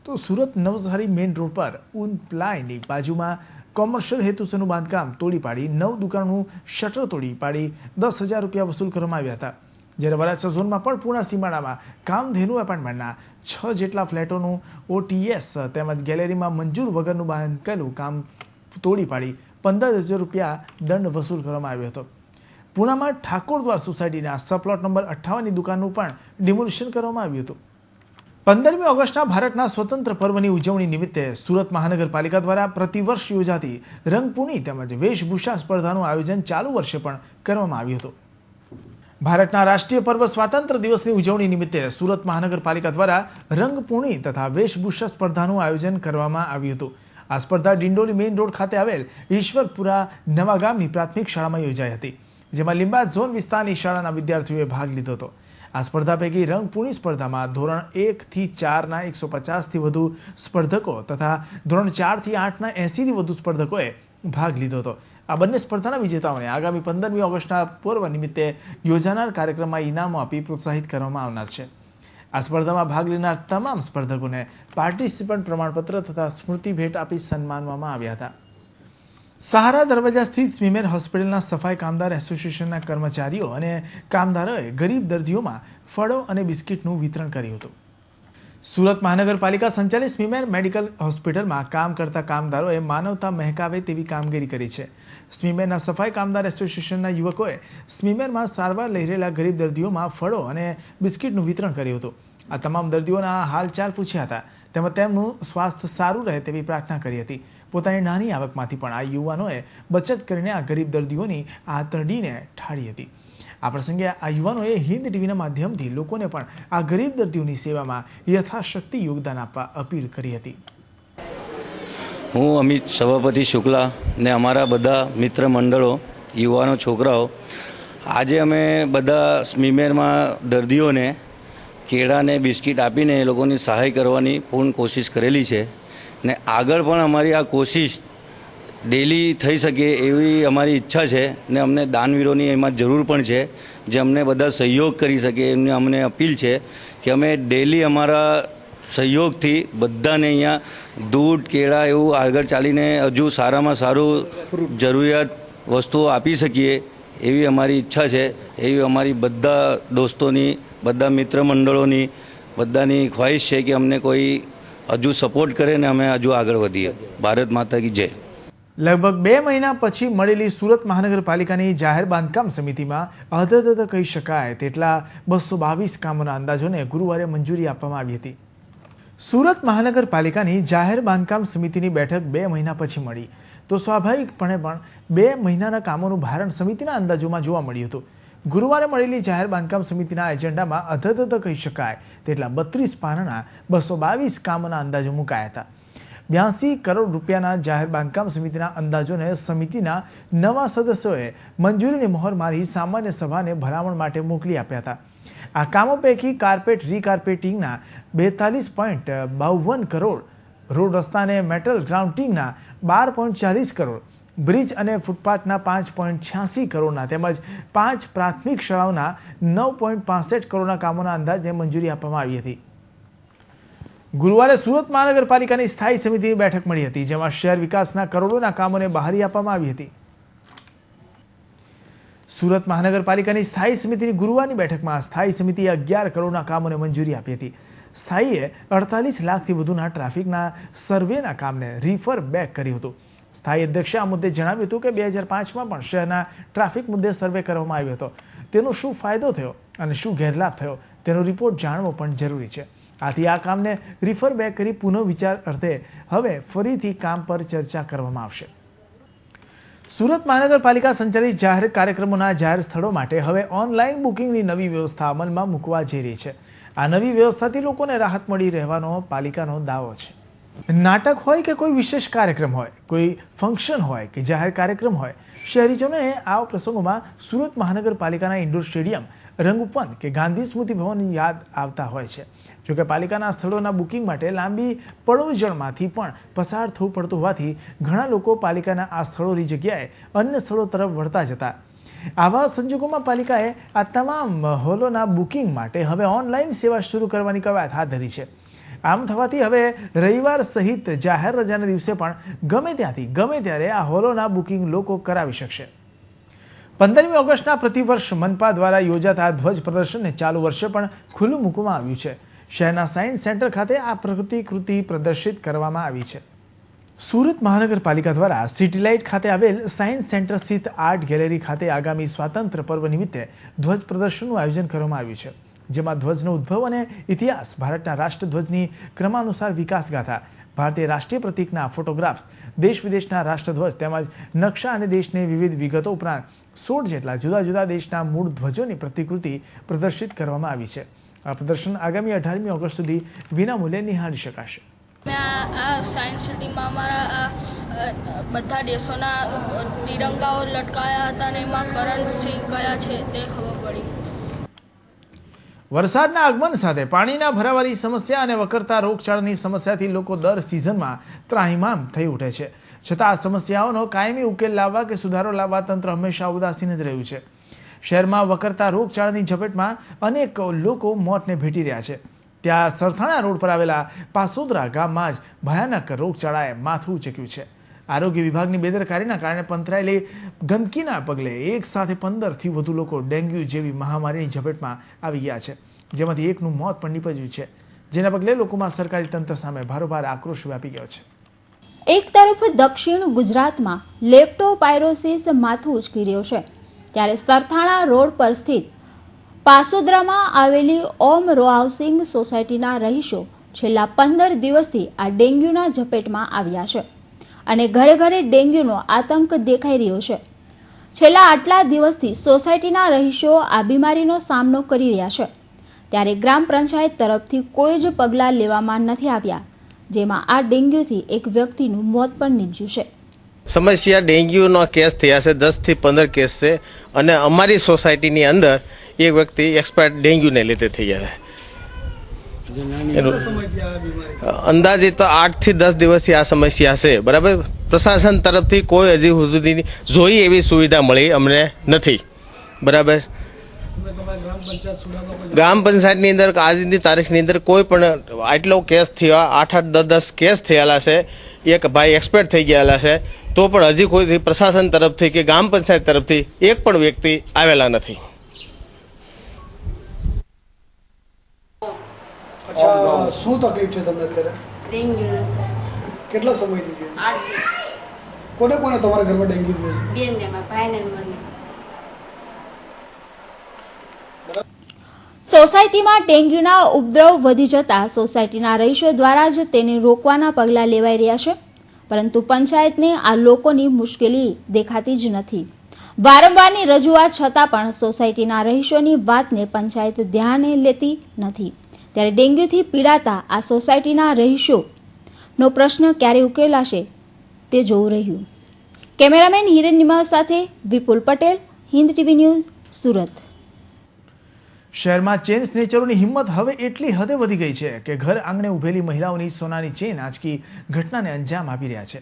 તો સુરત નવસારી મેઇન રોડ પર ઉન પ્લાયની બાજુમાં કોમર્શિયલ હેતુસરનું બાંધકામ તોડી પાડી 9 દુકાનનું શટર તોડી પાડી 10,000 રૂપિયા વસૂલ કરવામાં આવ્યા હતા. જ્યારે વરાછા ઝોનમાં પણ પૂર્ણા સીમાડામાં કામધેનુ એપાર્ટમેન્ટના 6 જેટલા ફ્લેટોનું OTS તેમજ ગેલેરીમાં મંજૂર વગરનું બાંધકામનું કામ તોડી પાડી 15,000 રૂપિયા દંડ વસૂલ કરવામાં આવ્યો હતો. પૂર્ણામાં ઠાકોરદ્વાર સોસાયટીના સપ્લોટ નંબર 58ની દુકાનનું પણ ડિમોલિશન કરવામાં આવ્યું હતું. 15મી ઓગસ્ટના ભારતના સ્વતંત્ર પર્વની ઉજવણી નિમિત્તે સુરત મહાનગરપાલિકા દ્વારા પ્રતિવર્ષ યોજાતી રંગપૂર્ણિ તેમજ વેશભૂષા સ્પર્ધાનું આયોજન ચાલુ વર્ષે પણ કરવામાં આવ્યું હતું. ભારતના રાષ્ટ્રીય પર્વ સ્વાતંત્ર્ય દિવસની ઉજવણી નિમિત્તે સુરત મહાનગરપાલિકા દ્વારા રંગપૂર્ણિ તથા વેશભૂષા સ્પર્ધાનું આયોજન કરવામાં આવ્યું હતું. આ સ્પર્ધા ડિંડોલી મેઇન રોડ ખાતે આવેલ ઈશ્વરપુરા નવાગામની પ્રાથમિક શાળામાં યોજાઈ હતી, જેમાં લીંબાદ ઝોન વિસ્તારની શાળાના વિદ્યાર્થીઓએ ભાગ લીધો હતો. આ સ્પર્ધા પૈકી રંગપૂર્ણી સ્પર્ધામાં ધોરણ 1 થી 4ના 150થી વધુ સ્પર્ધકો તથા ધોરણ 4 થી 8ના 80થી વધુ સ્પર્ધકોએ ભાગ લીધો હતો. આ બંને સ્પર્ધાના વિજેતાઓને આગામી 15મી ઓગસ્ટના પૂર્વ નિમિત્તે યોજાનાર કાર્યક્રમમાં ઇનામો આપી પ્રોત્સાહિત કરવામાં આવનાર છે. આ સ્પર્ધામાં ભાગ લેનાર તમામ સ્પર્ધકોને પાર્ટિસિપન્ટ પ્રમાણપત્ર તથા સ્મૃતિ ભેટ આપી સન્માનવામાં આવ્યા હતા. સહારા દરવાજા સ્થિત સ્મીમેર હોસ્પિટલના સફાઈ કામદાર એસોસિએશનના કર્મચારીઓ અને કામદારોએ ગરીબ દર્દીઓમાં ફળો અને બિસ્કિટનું વિતરણ કર્યું હતું. સુરત મહાનગરપાલિકા સંચાલિત સ્મીમેર મેડિકલ હોસ્પિટલમાં કામ કરતા કામદારોએ માનવતા મહેકાવે તેવી કામગીરી કરી છે. સ્મીમેરના સફાઈ કામદાર એસોસિએશનના યુવકોએ સ્મીમેરમાં સારવાર લઈ રહેલા ગરીબ દર્દીઓમાં ફળો અને બિસ્કિટનું વિતરણ કર્યું હતું. આ તમામ દર્દીઓના હાલચાલ પૂછ્યા હતા તેમજ તેમનું સ્વાસ્થ્ય સારું રહે તેવી પ્રાર્થના કરી હતી. પોતાની નાની આવકમાંથી પણ આ યુવાનોએ બચત કરીને આ ગરીબ દર્દીઓની આંતરડીને ઠાળી હતી. આ પ્રસંગે આ યુવાનોએ હિન્દ ટીવીના માધ્યમથી લોકોને પણ આ ગરીબ દર્દીઓની સેવામાં યથાશક્તિ યોગદાન આપવા અપીલ કરી હતી.
હું અમિત સભાપતિ શુક્લા ને અમારા બધા મિત્ર મંડળો, યુવાનો, છોકરાઓ આજે અમે બધા સ્મીમેરમાં દર્દીઓને કેળાને બિસ્કિટ આપીને એ લોકોની સહાય કરવાની પૂર્ણ કોશિશ કરેલી છે ને આગળ પણ અમારી આ કોશિશ ડેલી થઈ શકે એવી અમારી ઈચ્છા છે ને અમને દાનવીરોની એમાં જરૂર પણ છે જે અમને બધા સહયોગ કરી શકે એમને અમને અપીલ છે કે અમે ડેલી અમારા સહયોગથી બધાને અહીંયા દૂધ, કેળા એવું આગળ ચાલીને હજુ સારામાં સારું જરૂરિયાત વસ્તુઓ આપી શકીએ એવી અમારી ઈચ્છા છે. એવી અમારી બધા દોસ્તોની, બધા મિત્ર મંડળોની બધાની ખ્વાહિશ છે કે અમને કોઈ હજુ સપોર્ટ કરે ને અમે હજુ આગળ વધીએ. ભારત માતા કી જય.
લગભગ 2 મહિના પછી મળેલી સુરત મહાનગરપાલિકાની જાહેર બાંધકામ સમિતિમાં અધધ કહી શકાય તેટલા 222 કામોના અંદાજોને ગુરુવારે મંજૂરી આપવામાં આવી હતી. સુરત મહાનગરપાલિકાની જાહેર બાંધકામ સમિતિની બેઠક 2 મહિના પછી મળી તો સ્વાભાવિકપણે પણ 2 મહિનાના કામોનું ભારણ સમિતિના અંદાજોમાં જોવા મળ્યું હતું. ગુરુવારે મળેલી જાહેર બાંધકામ સમિતિના એજન્ડામાં અધધ કહી શકાય તેટલા 32 પાનાના 222 કામોના અંદાજો મુકાયા હતા. 82 કરોડ રૂપિયાના જાહેર બાંધકામ સમિતિના અંદાજોને સમિતિના નવા સદસ્યોએ મંજૂરીની મહોર મારી સામાન્ય સભાને ભલામણ માટે મોકલી આપ્યા હતા. આ કામો પૈકી કાર્પેટ રીકાર્પેટિંગના 42.52 કરોડ, રોડ રસ્તા અને મેટલ ગ્રાઉન્ડિંગના 12.40 કરોડ, બ્રિજ અને ફૂટપાથના 5.86 કરોડના તેમજ 5 પ્રાથમિક શાળાઓના 9.65 કરોડના કામોના અંદાજને મંજૂરી આપવામાં આવી હતી. ગુરુવારે સુરત મહાનગરપાલિકાની સ્થાયી સમિતિની બેઠક મળી હતી જેમાં શહેર વિકાસના કરોડોના કામોને બહાલી આપવામાં આવી હતી. સુરત મહાનગરપાલિકાની સ્થાયી સમિતિની ગુરુવારની બેઠકમાં સ્થાયી સમિતિએ 11 કરોડના કામોને મંજૂરી આપી હતી. સ્થાયીએ 48 લાખથી વધુના ટ્રાફિકના સર્વેના કામને રિફર બેક કર્યું હતું. સ્થાયી અધ્યક્ષે આ મુદ્દે જણાવ્યું હતું કે 2005માં પણ શહેરના ટ્રાફિક મુદ્દે સર્વે કરવામાં આવ્યો હતો. તેનો શું ફાયદો થયો અને શું ગેરલાભ થયો તેનો રિપોર્ટ જાણવો પણ જરૂરી છે. આથી આ કામને રિફર બેક કરી પુનઃ વિચાર અર્થે હવે ફરીથી કામ પર ચર્ચા કરવામાં આવશે. સુરત મહાનગરપાલિકા સંચાલિત જાહેર કાર્યક્રમોના જાહેર સ્થળો માટે હવે ઓનલાઈન બુકિંગની નવી વ્યવસ્થા અમલમાં મૂકવા જઈ રહી છે. આ નવી વ્યવસ્થાથી લોકોને રાહત મળી રહેવાનો પાલિકાનો દાવો છે. નાટક હોય કે કોઈ વિશેષ કાર્યક્રમ હોય, કોઈ ફંક્શન હોય કે જાહેર કાર્યક્રમ હોય, શહેરીજનોએ આ પ્રસંગોમાં સુરત મહાનગરપાલિકાના ઇન્ડોર સ્ટેડિયમ, રંગપંથ કે ગાંધી સ્મૃતિ ભવન યાદ આવતા હોય છે. જોકે પાલિકાના સ્થળોના બુકિંગ માટે લાંબી પળોજણમાંથી પણ પસાર થવું પડતું હોવાથી ઘણા લોકો પાલિકાના આ સ્થળોની જગ્યાએ અન્ય સ્થળો તરફ વળતા જતા. આવા સંજોગોમાં પાલિકાએ આ તમામ હોલોના બુકિંગ માટે હવે ઓનલાઈન સેવા શરૂ કરવાની કવાયત હાથ ધરી છે. આમ થવાથી હવે રવિવાર સહિત જાહેર રજાના દિવસે પણ ગમે ત્યાંથી ગમે ત્યારે આ હોલોના બુકિંગ લોકો કરાવી શકશે. 15મી ઓગસ્ટના પ્રતિવર્ષ મનપા દ્વારા યોજાતા ધ્વજ પ્રદર્શનને ચાલુ વર્ષે પણ ખુલ્લું મૂકવામાં આવ્યું છે. શહેરના સાયન્સ સેન્ટર ખાતે આ પ્રતિકૃતિ પ્રદર્શિત કરવામાં આવી છે. સુરત મહાનગરપાલિકા દ્વારા સિટી લાઇટ ખાતે આવેલ સાયન્સ સેન્ટર સ્થિત આર્ટ ગેલેરી ખાતે આગામી સ્વાતંત્ર્ય પર્વ નિમિત્તે ધ્વજ પ્રદર્શનનું આયોજન કરવામાં આવ્યું છે. જેમાં ધ્વજનો ઉદ્ભવ અને ઇતિહાસ, ભારતના રાષ્ટ્રધ્વજની ક્રમાનુસાર વિકાસ ગાથા, ભારતીય રાષ્ટ્રીય પ્રતીકના ફોટોગ્રાફ્સ, દેશ વિદેશના રાષ્ટ્રધ્વજ તેમજ નકશા અને દેશની વિવિધ વિગતો ઉપરાંત 16 જેટલા જુદા જુદા દેશના મૂળ ધ્વજોની પ્રતિકૃતિ પ્રદર્શિત કરવામાં આવી છે. આ પ્રદર્શન આગામી 18મી ઓગસ્ટ સુધી વિનામૂલ્યે નિહાળી શકાશે.
આ સાયન્સ સિટીમાં અમારા બધા દેશોના તિરંગાઓ લટકાયા હતા અને એમાં કરન્સી કયા છે તે ખબર પડી.
વરસાદના આગમન સાથે પાણીના ભરાવાની સમસ્યા અને વકરતા રોગચાળાની સમસ્યાથી લોકો દર સિઝનમાં ત્રાહિમામ થઈ ઉઠે છે. છતાં આ સમસ્યાઓનો કાયમી ઉકેલ લાવવા કે સુધારો લાવવા તંત્ર હંમેશા ઉદાસીન જ રહ્યું છે. શહેરમાં વકરતા રોગચાળાની ઝપેટમાં અનેક લોકો મોતને ભેટી રહ્યા છે. ત્યાં સરથાણા રોડ પર આવેલા પાસોદરા ગામમાં જ ભયાનક રોગચાળાએ માથું ચેક્યું છે. આરોગ્ય વિભાગની બેદરકારીના કારણે પંથરાયેલી ગંદકીના પગલે એક સાથે 15થી વધુ લોકો ડેન્ગ્યુ જેવી મહામારીની ઝપેટમાં આવી ગયા છે, જેમાંથી એકનું મોત પણ નીપજ્યું છે, જેના પગલે લોકોમાં સરકારી તંત્ર સામે ભારોભાર આક્રોશ વ્યાપી ગયો છે.
એક તરફ દક્ષિણ ગુજરાતમાં લેપ્ટોપાયરોસિસ માથું ઉચકી રહ્યો છે, ત્યારે સરથાણા રોડ પર સ્થિત પાસોદરામાં આવેલી ઓમ રો હાઉસિંગ સોસાયટીના રહીશો છેલ્લા 15 દિવસથી આ ડેન્ગ્યુના ઝપેટમાં આવ્યા છે અને ઘરે ઘરે ડેન્ગ્યુનો આતંક દેખાઈ રહ્યો છે. છેલ્લા આટલા દિવસથી સોસાયટીના રહીશો આ બીમારીનો સામનો કરી રહ્યા છે, ત્યારે ગ્રામ પંચાયત તરફથી કોઈ જ પગલાં લેવામાં નથી આવ્યા, જેમાં આ ડેન્ગ્યુથી એક વ્યક્તિનું મોત પણ નીપજ્યું છે.
સમસ્યા ડેન્ગ્યુનો કેસ થયા છે, 10 થી 15 કેસ છે અને અમારી સોસાયટીની અંદર એક વ્યક્તિ એક્સપાયર્ડ ડેન્ગ્યુને લીધે થઈ ગયા છે. અંદાજિત 8 થી 10 દિવસથી આ સમસ્યા છે. બરાબર, પ્રશાસન તરફથી કોઈ હજી સુધી જોઈ એવી સુવિધા મળી અમને નથી. બરાબર, ગ્રામ પંચાયતની અંદર આજની તારીખની અંદર કોઈ પણ આટલો કેસ થયા, 8-10 કેસ થયેલા છે, એક ભાઈ એક્સપાયર થઈ ગયેલા છે, તો પણ હજી કોઈ પ્રશાસન તરફથી કે ગ્રામ પંચાયત તરફથી એક પણ વ્યક્તિ આવેલા નથી.
શું તકલીફ છે તમને અત્યારે?
ડેન્ગ્યુ છે.
કેટલા સમયથી છે?
8
કોને કોને તમારા ઘરમાં ડેન્ગ્યુ થયું છે?
બેનને મારા ભાઈને મને.
સોસાયટીમાં ડેન્ગ્યુના ઉપદ્રવ વધી જતા સોસાયટીના રહીશો દ્વારા જ તેને રોકવાના પગલાં લેવાઈ રહ્યા છે, પરંતુ પંચાયતને આ લોકોની મુશ્કેલી દેખાતી જ નથી. વારંવારની રજૂઆત છતાં પણ સોસાયટીના રહીશોની વાતને પંચાયત ધ્યાને લેતી નથી. ત્યારે ડેન્ગ્યુથી પીડાતા આ સોસાયટીના રહીશોનો પ્રશ્ન ક્યારે ઉકેલાશે તે જોવું રહ્યું. કેમેરામેન હિરેન નિમાવ સાથે વિપુલ પટેલ, હિન્દ ટીવી ન્યૂઝ, સુરત.
શહેરમાં ચેન સ્નેચરોની હિંમત હવે એટલી હદે વધી ગઈ છે કે ઘર આંગણે ઉભેલી મહિલાઓની સોનાની ચેન આંચકી ઘટનાને અંજામ આપી રહ્યા છે.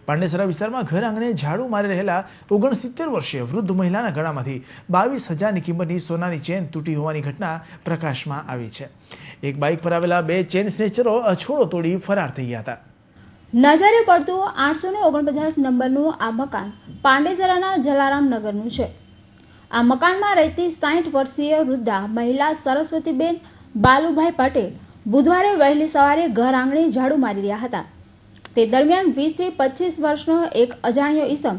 પાંડેસરા વિસ્તારમાં ઘર આંગણે ઝાડુ મારી રહેલા 69 વર્ષીય વૃદ્ધ મહિલાના ગળામાંથી 22,000ની કિંમતની સોનાની ચેન તૂટી હોવાની ઘટના પ્રકાશમાં આવી છે. એક બાઇક પર આવેલા 2 ચેન સ્નેચરો અછોડો તોડી ફરાર થઈ ગયા હતા.
નજરે પડતું 849 નંબરનું આ મકાન પાંડેસરાના જલારામ નગરનું છે. આ મકાનમાં રહેતી 60 વર્ષીય વૃદ્ધા મહિલા સરસ્વતીબેન બાલુભાઈ પટેલ બુધવારે વહેલી સવારે ઘર આંગણે ઝાડુ મારી રહ્યા હતા. તે દરમિયાન 20 થી 25 વર્ષનો એક અજાણ્યો ઈસમ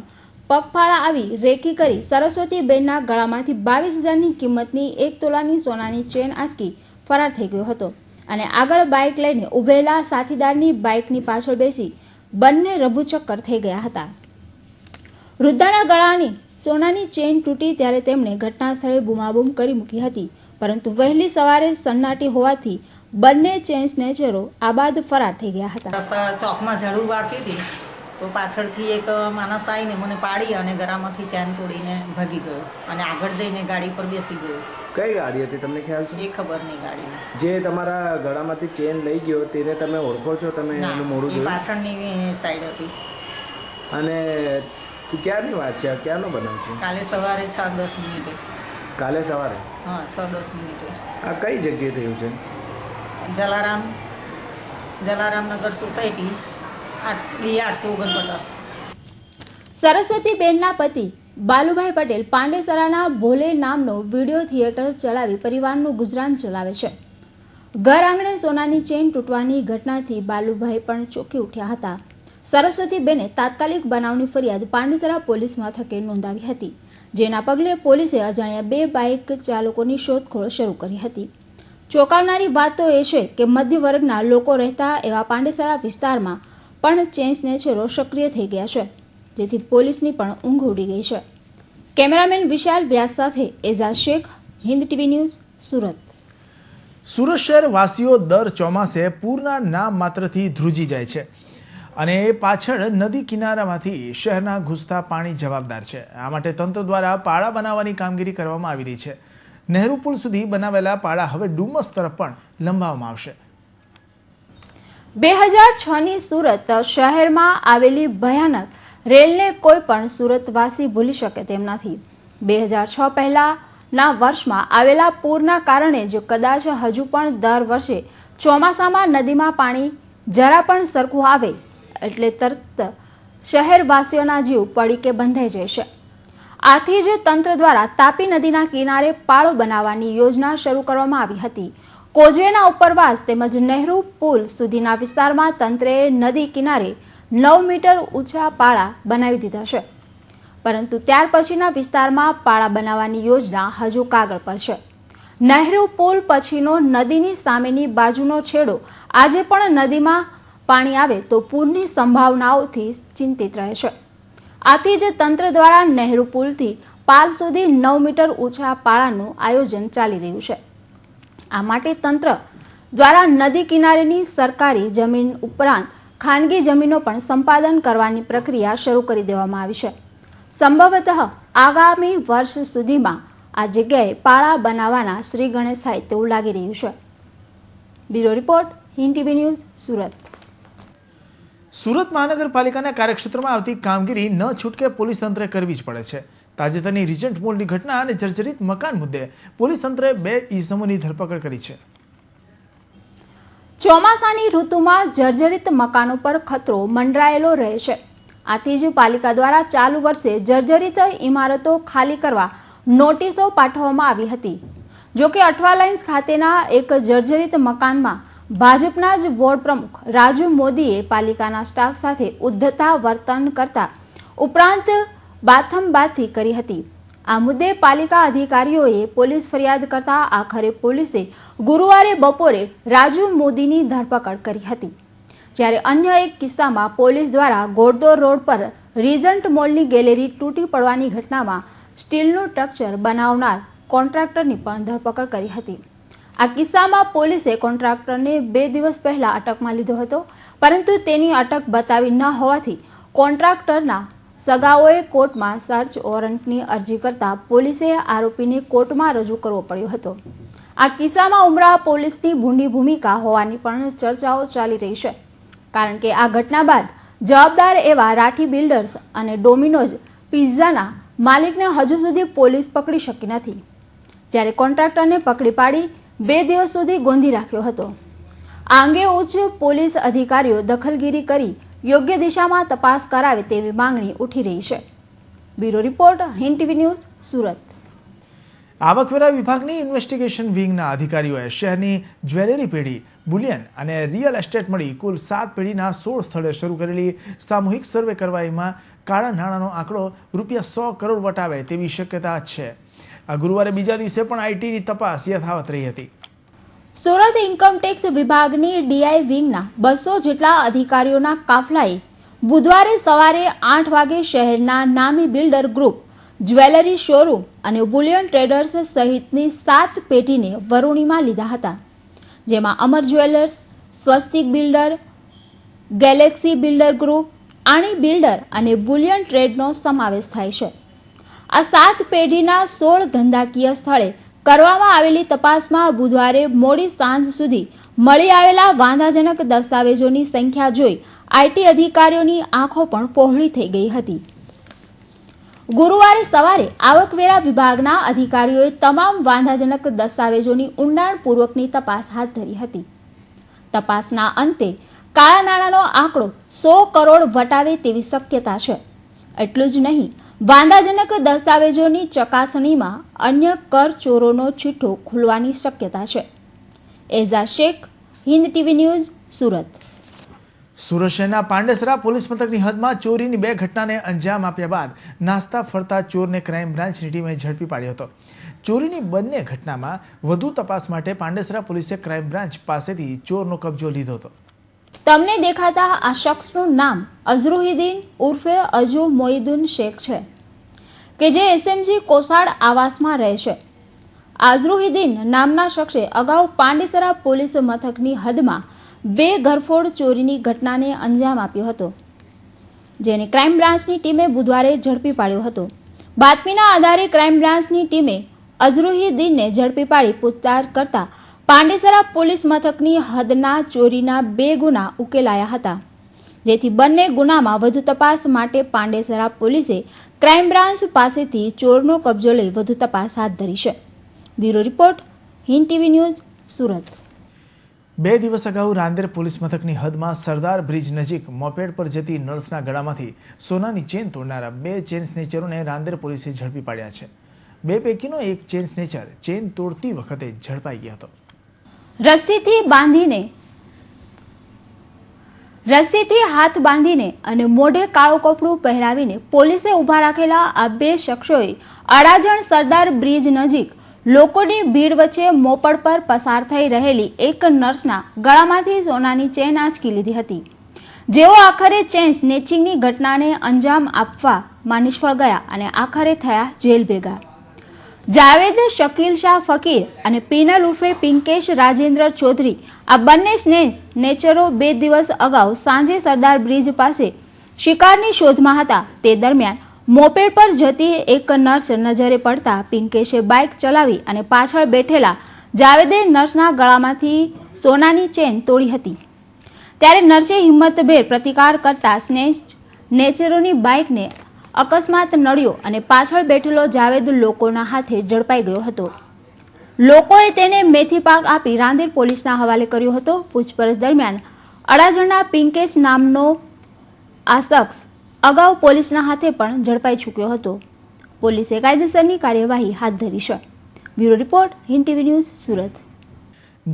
પગપાળા આવી રેકી કરી સરસ્વતીબેનના ગળામાંથી 22,000ની કિંમતની 1 તોલાની સોનાની ચેન આંચકી ફરાર થઈ ગયો હતો અને આગળ બાઇક લઈને ઉભેલા સાથીદારની બાઇકની પાછળ બેસી બંને રભુચક્કર થઈ ગયા હતા. વૃદ્ધાના ગળાની સોનાની ચેન તૂટી ત્યારે તેમણે ઘટના સ્થળે બૂમાબૂમ કરી મૂકી હતી, પરંતુ વહેલી સવારે સન્નાટી હોવાથી બંને ચેન સ્નેચરો આબાદ ફરાર થઈ ગયા હતા.
ચોકમાં ઝાડુ વાળતી હતી તો પાછળથી એક માણસ આવીને મને પાડી અને ગળામાંથી ચેન તોડીને ભાગી ગયો અને આગળ જઈને ગાડી પર બેસી ગયો.
કઈ ગાડી હતી તમને ખ્યાલ છે?
એ ખબર નહીં ગાડીની.
જે તમારા ગળામાંથી ચેન લઈ ગયો તેને તમે ઓળખો છો? તમે એનું મોઢું જોયું?
પાછળની સાઈડ હતી.
અને ક્યારની વાત છે? ક્યારનો બનાવ છે?
કાલે સવારે 6:10 મિનિટે.
કાલે સવારે?
હા, 6:10 મિનિટે.
આ કઈ જગ્યાએ થયું છે?
જલારામનગર સોસાયટી 849.
સરસ્વતીબેનના પતિ બાલુભાઈ પટેલ પાંડેસરાના ભોલે નામનો વિડીયો થિયેટર ચલાવી પરિવારનું ગુજરાન ચલાવે છે. ઘર આંગણે સોનાની ચેન તૂટવાની ઘટનાથી બાલુભાઈ પણ ચોંકી ઉઠ્યા હતા. સરસ્વતીબેને તાત્કાલિક બનાવની ફરિયાદ પાંડેસરા પોલીસ મથકે નોંધાવી હતી, જેના પગલે પોલીસે અજાણ્યા 2 બાઇક ચાલકોની શોધખોળ શરૂ કરી હતી. ચોંકાવનારી વાત તો એ છે કે મધ્ય વર્ગના લોકો રહેતા એવા પાંડેસરા વિસ્તારમાં પણ ચેન સ્નેચરો સક્રિય થઈ ગયા છે, જેથી પોલીસની પણ ઊંઘ ઉડી ગઈ છે. કેમેરામેન વિશાલ વ્યાસ સાથે એઝાઝ શેખ, હિન્દ ટીવી ન્યૂઝ, સુરત.
સુરત શહેર વાસીઓ દર ચોમાસે પૂરના નામ માત્રથી ધ્રુજી જાય છે અને પાછળ નદી કિનારામાંથી શહેરના ઘૂસતા પાણી જવાબદાર છે. આ માટે તંત્ર દ્વારા પાળા બનાવવાની કામગીરી કરવામાં આવી રહી છે. નહેરુ પુલ સુધી બનાવેલા પાળા હવે ડુમસ તરફ પણ લંબાવવામાં આવશે.
2006ની સુરત શહેરમાં આવેલી ભયાનક રેલને કોઈ પણ સુરતવાસી ભૂલી શકે તેમ નથી. 2006 પહેલાના વર્ષમાં આવેલા પૂરના કારણે જ કદાચ હજુ પણ દર વર્ષે ચોમાસામાં નદીમાં પાણી જરા પણ સરખું આવે એટલે તરત શહેરવાસીઓના જીવ પડીકે બંધાઈ જશે. આથી જ તંત્ર દ્વારા તાપી નદીના કિનારે પાળો બનાવવાની યોજના શરૂ કરવામાં આવી હતી. કોઝવેના ઉપરવાસ તેમજ નહેરુ પુલ સુધીના વિસ્તારમાં તંત્રએ નદી કિનારે 9 મીટર ઊંચા પાળા બનાવી દીધા છે. પરંતુ ત્યાર પછીના વિસ્તારમાં પાળા બનાવવાની યોજના હજુ કાગળ પર છે. નહેરુ પુલ પછીનો નદીની સામેની બાજુનો છેડો આજે પણ નદીમાં પાણી આવે તો પૂરની સંભાવનાઓથી ચિંતિત રહે છે. આથી જ તંત્ર દ્વારા નહેરુ પુલથી પાલ સુધી 9 મીટર ઊંચા પાળાનું આયોજન ચાલી રહ્યું છે. આ માટે તંત્ર દ્વારા નદી કિનારેની સરકારી જમીન ઉપરાંત ખાનગી જમીનો પણ સંપાદન કરવાની પ્રક્રિયા શરૂ કરી દેવામાં આવી છે. સંભવતઃ આગામી વર્ષ સુધીમાં આ જગ્યાએ પાળા બનાવવાના શ્રી ગણેશ થાય તેવું લાગી રહ્યું છે. Bureau report, Hind TV news, Surat.
Surat મહાનગરપાલિકાના કાર્યક્ષેત્રમાં આવતી કામગીરી ન છૂટકે પોલીસ તંત્રે કરવી જ પડે છે. તાજેતરની રીજન્ટ મોલની ઘટના અને જર્જરિત મકાન મુદ્દે પોલીસ તંત્રે 2 ઇસમોની ધરપકડ કરી છે.
ચોમાસાની ઋતુમાં જર્જરિત મકાનો પર ખતરો મંડરાયેલો રહે છે. આથી જ પાલિકા દ્વારા ચાલુ વર્ષે જર્જરિત ઇમારતો ખાલી કરવા નોટિસો પાઠવવામાં આવી હતી. જોકે અઠવા લાઇન્સ ખાતેના એક જર્જરિત મકાનમાં ભાજપના જ વોર્ડ પ્રમુખ રાજુ મોદીએ પાલિકાના સ્ટાફ સાથે ઉદ્ધતા વર્તન કરતા ઉપરાંત બાથમબાથી કરી હતી. આ મુદ્દે પાલિકા અધિકારીઓએ પોલીસ ફરિયાદ કરતા આખરે પોલીસે ગુરુવારે બપોરે રાજુ મોદીની ધરપકડ કરી હતી. જ્યારે અન્ય એક કિસ્સામાં પોલીસ દ્વારા ગોળદોર રોડ પર રીજન્ટ મોલની ગેલેરી તૂટી પડવાની ઘટનામાં સ્ટીલનું સ્ટ્રક્ચર બનાવનાર કોન્ટ્રાક્ટરની પણ ધરપકડ કરી હતી. આ કિસ્સામાં પોલીસે કોન્ટ્રાક્ટરને 2 દિવસ પહેલા અટકમાં લીધો હતો, પરંતુ તેની અટક બતાવી ન હોવાથી કોન્ટ્રાક્ટરના સગાઓએ કોર્ટમાં સર્ચ વોરંટની અરજી કરતા પોલીસે આરોપીને કોર્ટમાં રજૂ કરવો પડ્યો હતો. આ કિસ્સામાં ઉમરાહ પોલીસની ભૂંડી ભૂમિકા હોવાની પણ ચર્ચાઓ ચાલી રહી છે, કારણ કે આ ઘટના બાદ જવાબદાર એવા રાઠી બિલ્ડર્સ અને ડોમિનોઝ પિઝાના માલિકને હજુ સુધી પોલીસ પકડી શકી નથી. જ્યારે કોન્ટ્રાક્ટરને પકડી પાડી 2 દિવસ સુધી ગોંધી રાખ્યો હતો. આ અંગે ઉચ્ચ પોલીસ અધિકારીઓ દખલગીરી કરી યોગ્ય દિશામાં તપાસ કરાવે તેવી માંગણી ઉઠી રહી છે. Bureau report, Hind TV news, Surat.
આવકવેરા વિભાગની ઇન્વેસ્ટિગેશન વિંગના અધિકારીઓએ શહેરની જ્વેલરી પેઢી, બુલિયન અને રિયલ એસ્ટેટ મળી કુલ 7 પેઢીના 16 સ્થળે શરૂ કરેલી સામૂહિક સર્વે કરવામાં કાળા નાણાંનો આંકડો ₹100 કરોડ વટાવે તેવી શક્યતા છે. આ ગુરુવારે બીજા દિવસે પણ આઈટીની તપાસ યથાવત રહી હતી.
સુરત ઇન્કમટેક્સ વિભાગની ડીઆઈ વિંગના 200 જેટલા અધિકારીઓના કાફલાએ બુધવારે સવારે 8 વાગે શહેરના નામી બિલ્ડર ગ્રુપ, જ્વેલરી શોરૂમ અને બુલિયન ટ્રેડર્સ સહિતની 7 પેઢીને વરુણીમાં લીધા હતા, જેમાં Amar jewellers, Swastik builder, Galaxy builder group, આણી બિલ્ડર અને બુલિયન ટ્રેડનો સમાવેશ થાય છે. આ 7 પેઢીના 16 ધંધાકીય સ્થળે કરવામાં આવેલી તપાસમાં બુધવારે મોડી સાંજ સુધી મળી આવેલા વાંધાજનક દસ્તાવેજોની સંખ્યા જોઈ આઈટી અધિકારીઓની આંખો પણ પહોળી થઈ ગઈ હતી. ગુરુવારે સવારે આવકવેરા વિભાગના અધિકારીઓએ તમામ વાંધાજનક દસ્તાવેજોની ઊંડાણપૂર્વકની તપાસ હાથ ધરી હતી. તપાસના અંતે કાળા નાણાંનો આંકડો 100 કરોડ વટાવે તેવી શક્યતા છે. એટલું જ નહીં, વાંધાજનક દસ્તાવેજોની ચકાસણીમાં અન્ય કરચોરોનો ચીઠ્ઠો ખુલવાની શક્યતા છે. એઝા શેખ, હિન્દ ટીવી ન્યૂઝ, સુરત.
સુરત શહેરના પાંડેસરા પોલીસ મથકની હદમાં ચોરીની 2 ઘટનાને અંજામ આપ્યા બાદ નાસ્તા ફરતા ચોરને ક્રાઇમ બ્રાન્ચની ટીમે ઝડપી પાડ્યો હતો. ચોરીની બંને ઘટનામાં વધુ તપાસ માટે પાંડેસરા પોલીસે ક્રાઇમ બ્રાન્ચ પાસેથી ચોરનો કબજો લીધો હતો.
તમને દેખાતા આ શખ્સનું નામ અઝરુહિદ્દીન ઉર્ફે અજુ મોઇદુન શેખ છે, કે જે એસએમજી કોસાડ આવાસમાં રહે છે. અઝરુહિદ્દીન નામના શખ્સે અગાઉ પાંડેસરા પોલીસ મથકની હદમાં 2 ઘરફોડ ચોરીની ઘટનાને અંજામ આપ્યો હતો, જેને ક્રાઇમ બ્રાન્ચની ટીમે બુધવારે ઝડપી પાડ્યો હતો. બાતમીના આધારે ક્રાઇમ બ્રાન્ચની ટીમે અઝરુહીદ્દીનને ઝડપી પાડી પૂછતાછ કરતા પાંડેસરા પોલીસ મથકની હદના ચોરીના 2 ગુના ઉકેલાયા હતા, જેથી બંને ગુનામાં વધુ તપાસ માટે પાંડેસરા પોલીસે ક્રાઇમ બ્રાન્ચ પાસેથી ચોરનો કબજો લઈ વધુ તપાસ હાથ ધરી છે. Bureau report, Hind TV news, Surat.
2 દિવસ અગાઉ રાંદેર પોલીસ મથકની હદમાં સરદાર બ્રિજ નજીક મોપેડ પર જતી નર્સના ગળામાંથી સોનાની ચેન તોડનારા 2 ચેન સ્નેચરોને રાંદેર પોલીસે ઝડપી પાડ્યા છે. 2 પૈકીનો એક ચેન સ્નેચર ચેન તોડતી વખતે ઝડપાઈ ગયો હતો.
રસ્સીથી હાથ બાંધીને અને મોઢે કાળું કપડું પહેરાવીને પોલીસે ઊભા રાખેલા આ 2 શખ્સોએ અડાજણ સરદાર બ્રિજ નજીક લોકોની ભીડ વચ્ચે મોપડ પર પસાર થઈ રહેલી એક નર્સના ગળામાંથી સોનાની ચેન આંચકી લીધી હતી, જેઓ આખરે ચેન સ્નેચિંગની ઘટનાને અંજામ આપવામાં નિષ્ફળ ગયા અને આખરે થયા જેલ ભેગા. જાવેદ શકીલ શાહ ફકીર અને પીનલ ઉર્ફે પિંકેશ રાજેન્દ્ર ચૌધરી આ બંને સ્નેચરો 2 દિવસ અગાઉ સાંજે સરદાર બ્રિજ પાસે શિકારની શોધમાં હતા. તે દરમિયાન મોપેડ પર જતી એક નર્સ નજરે પડતા પિંકેશે બાઇક ચલાવી અને પાછળ બેઠેલા જાવેદે નર્સના ગળામાંથી સોનાની ચેન તોડી હતી. ત્યારે નર્સે હિંમતભેર પ્રતિકાર કરતા સ્નેચરોની બાઇકને અકસ્માત નડ્યો અને પાછળ બેઠેલો જાવેદ લોકોના હાથે ઝડપાઈ ગયો હતો. લોકોએ તેને મેથી પાક આપી રાંદેર પોલીસના હવાલે કર્યો હતો. પૂછપરછ દરમિયાન અડાજણના પિંકેશ નામનો આ શખ્સ અગાઉ પોલીસના હાથે પણ ઝડપાઈ ચૂક્યો હતો. પોલીસે કાયદેસરની કાર્યવાહી હાથ ધરી છે. Bureau report, Hind TV news, Surat.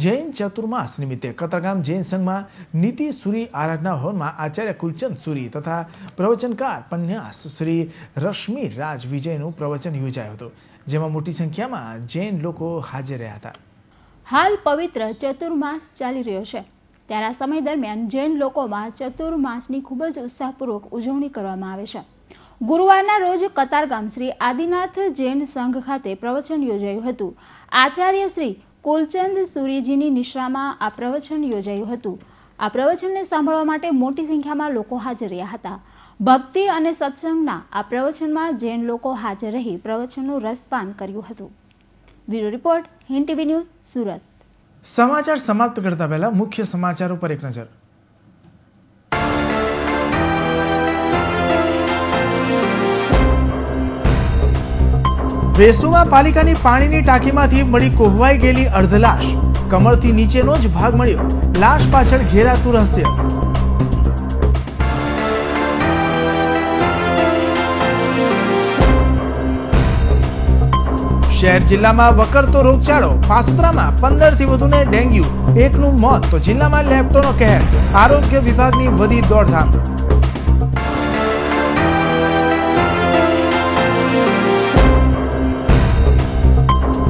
Jain Chaturmas નિમિત્તે કતારગામ જૈન સંઘમાં નીતિ સુરી આરાધના ભવનમાં આચાર્ય કુલચંદ સુરી તથા પ્રવચનકાર પન્યાસ શ્રી રશ્મિ રાજ વિજયનું પ્રવચન યોજાયું હતું, જેમાં મોટી સંખ્યામાં જૈન લોકો હાજર રહ્યા હતા.
હાલ પવિત્ર ચતુર્માસ ચાલી રહ્યો છે, ત્યારે આ સમય દરમિયાન જૈન લોકોમાં ચતુર્માસની ખૂબ જ ઉત્સાહપૂર્વક ઉજવણી કરવામાં આવે છે. ગુરુવારના રોજ કતારગામ શ્રી આદિનાથ જૈન સંઘ ખાતે પ્રવચન યોજાયું હતું. આચાર્ય શ્રી કુલચંદ સુરીજીની નિશ્રામાં આ પ્રવચન યોજાયું હતું. આ પ્રવચનને સાંભળવા માટે મોટી સંખ્યામાં લોકો હાજર રહ્યા હતા. ભક્તિ અને સત્સંગના આ પ્રવચનમાં જૈન લોકો હાજર રહી પ્રવચનનું રસપાન કર્યું હતું. Bureau report, Hind TV news, Surat.
સમાચાર સમાપ્ત કરતા પહેલા મુખ્ય સમાચારો પર એક નજર. વેસુમાં પાલિકાની પાણીની ટાંકીમાંથી મળી કોહવાઈ ગયેલી અર્ધલાશ. કમરથી નીચેનો જ ભાગ મળ્યો. લાશ પાછળ ઘેરાતું રહસ્ય. શહેર જિલ્લામાં વકરતો રોગચાળો. પાસોદરામાં 15 થી વધુને ડેન્ગ્યુ, એકનું મોત. તો જિલ્લામાં લેપ્ટોનો કહેર. આરોગ્ય વિભાગની વધી દોડધામ.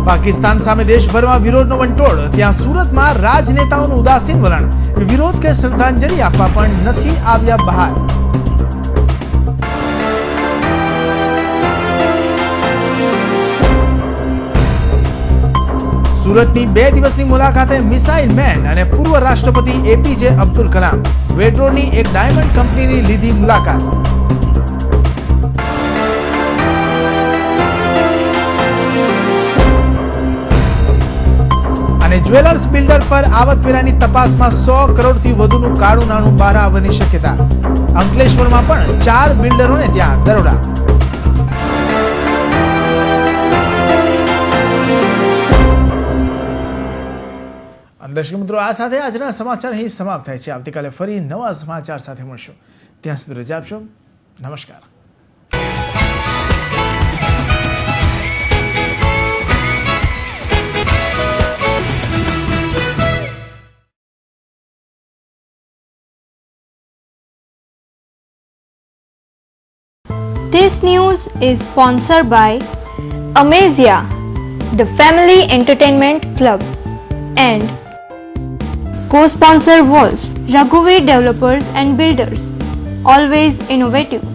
પાકિસ્તાન સામે દેશભરમાં વિરોધનો વંટોળ. ત્યાં સુરતમાં રાજનેતાઓનું ઉદાસીન વલણ. વિરોધ કે શ્રદ્ધાંજલિ આપવા પણ નથી આવ્યા બહાર. સુરતની 2 દિવસની મુલાકાતે મિસાઇલ મેન અને પૂર્વ રાષ્ટ્રપતિ એપીજે અબ્દુલ કલામ. વેડરોની એક ડાયમંડ કંપનીની લીધી મુલાકાત. અને જ્વેલર્સ બિલ્ડર પર આવકવેરાની તપાસમાં 100 કરોડથી વધુનું કાળું નાણું બહાર આવવાની શક્યતા. અંકલેશ્વરમાં પણ 4 બિલ્ડરોને ત્યાં દરોડા. દર્શક મિત્રો, આ સાથે આજના સમાચાર અહીં સમાપ્ત થાય છે. આવતીકાલે ફરી નવા સમાચાર સાથે મળશું. ત્યાં સુધી રજા આપશો. નમસ્કાર.
This news is sponsored by Amazia, the Family Entertainment Club, and co-sponsor was Raghuveer Developers and Builders, always innovative.